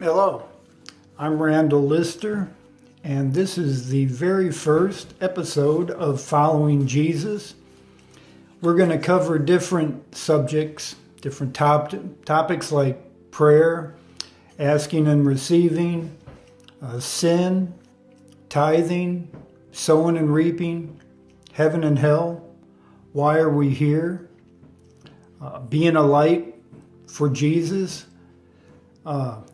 Hello, I'm Randall Lister, and this is the very first episode of Following Jesus. We're going to cover different subjects, different topics like prayer, asking and receiving, sin, tithing, sowing and reaping, heaven and hell, why are we here, being a light for Jesus.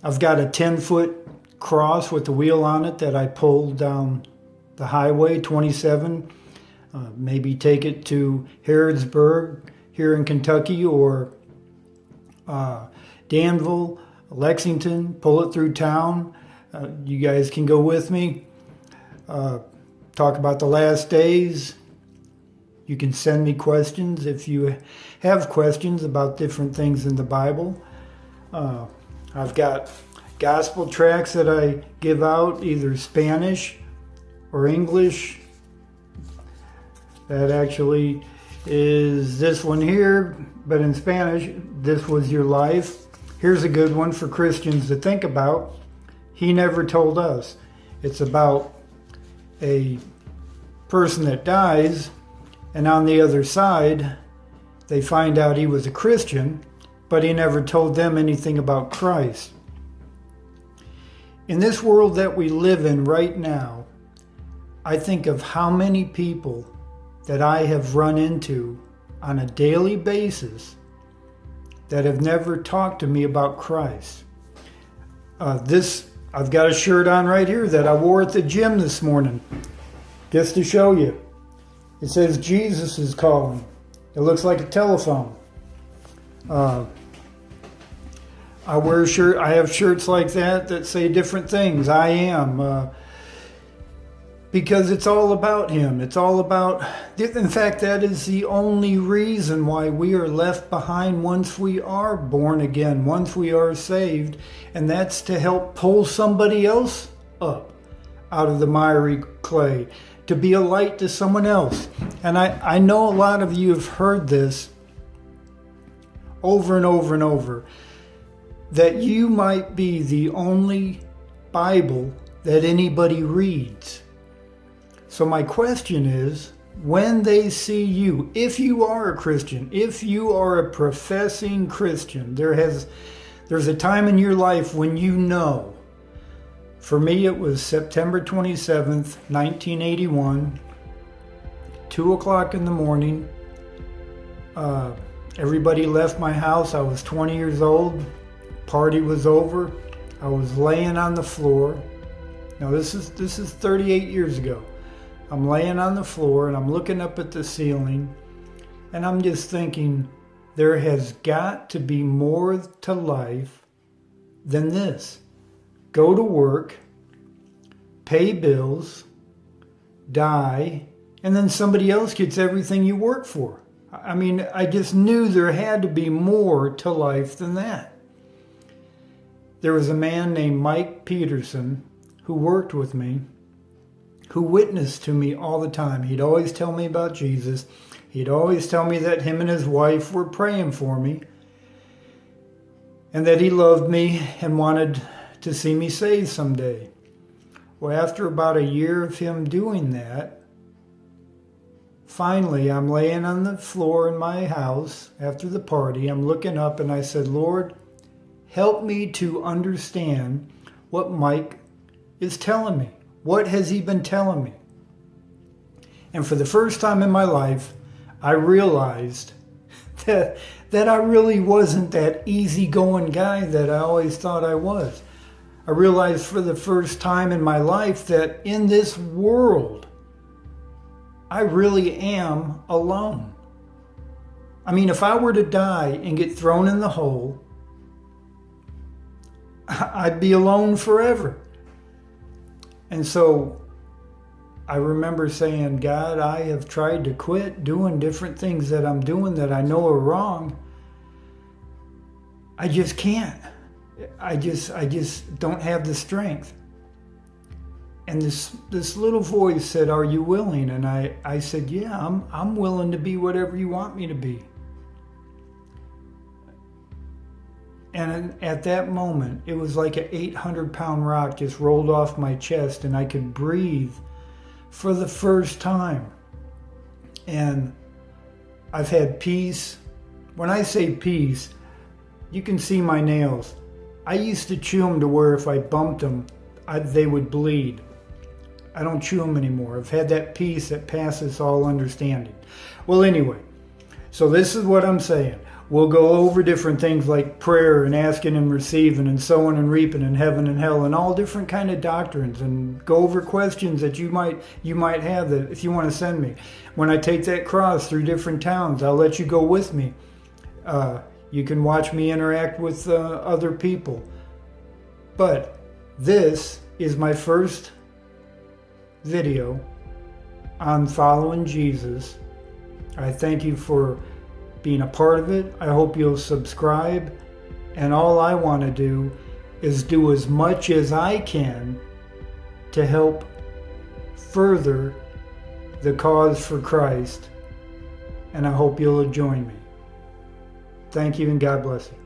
I've got a 10-foot cross with a wheel on it that I pulled down the highway 27. Maybe take it to Harrodsburg here in Kentucky or Danville, Lexington, pull it through town. You guys can go with me. Talk about the last days. You can send me questions if you have questions about different things in the Bible. I've got gospel tracts that I give out, either Spanish or English. That actually is this one here, but in Spanish, This Was Your Life. Here's a good one for Christians to think about. He Never Told Us. It's about a person that dies, and on the other side, they find out he was a Christian, but he never told them anything about Christ. In this world that we live in right now, I think of how many people that I have run into on a daily basis that have never talked to me about Christ. I've got a shirt on right here that I wore at the gym this morning, just to show you. It says Jesus is calling. It looks like a telephone. I have shirts like that say different things. I am. Because it's all about Him. It's all about, in fact, that is the only reason why we are left behind once we are born again, once we are saved, and that's to help pull somebody else up out of the miry clay, to be a light to someone else. And I know a lot of you have heard this over and over and over, that you might be the only Bible that anybody reads. So my question is, when they see you, if you are a Christian, if you are a professing Christian, there's a time in your life when you know. For me, it was September 27th, 1981, 2 o'clock in the morning. Everybody left my house. I was 20 years old. Party was over. I was laying on the floor. Now this is 38 years ago. I'm laying on the floor and I'm looking up at the ceiling and I'm just thinking, there has got to be more to life than this. Go to work, pay bills, die, and then somebody else gets everything you work for. I mean, I just knew there had to be more to life than that. There was a man named Mike Peterson who worked with me, who witnessed to me all the time. He'd always tell me about Jesus. He'd always tell me that him and his wife were praying for me and that he loved me and wanted to see me saved someday. Well, after about a year of him doing that, finally I'm laying on the floor in my house after the party. I'm looking up and I said, Lord, help me to understand what Mike is telling me. What has he been telling me? And for the first time in my life, I realized that I really wasn't that easygoing guy that I always thought I was. I realized for the first time in my life that in this world, I really am alone. I mean, if I were to die and get thrown in the hole, I'd be alone forever. And so I remember saying, God, I have tried to quit doing different things that I'm doing that I know are wrong. I just can't. I just don't have the strength. And this little voice said, are you willing? And I said, yeah, I'm willing to be whatever you want me to be. And at that moment, it was like an 800-pound rock just rolled off my chest, and I could breathe for the first time. And I've had peace. When I say peace, you can see my nails. I used to chew them to where if I bumped them, they would bleed. I don't chew them anymore. I've had that peace that passes all understanding. Well, anyway, so this is what I'm saying. We'll go over different things like prayer and asking and receiving and sowing and reaping and heaven and hell and all different kind of doctrines, and go over questions that you might have that if you want to send me. When I take that cross through different towns, I'll let you go with me. You can watch me interact with other people. But this is my first video on following Jesus. I thank you for being a part of it. I hope you'll subscribe. And all I want to do is do as much as I can to help further the cause for Christ. And I hope you'll join me. Thank you, and God bless you.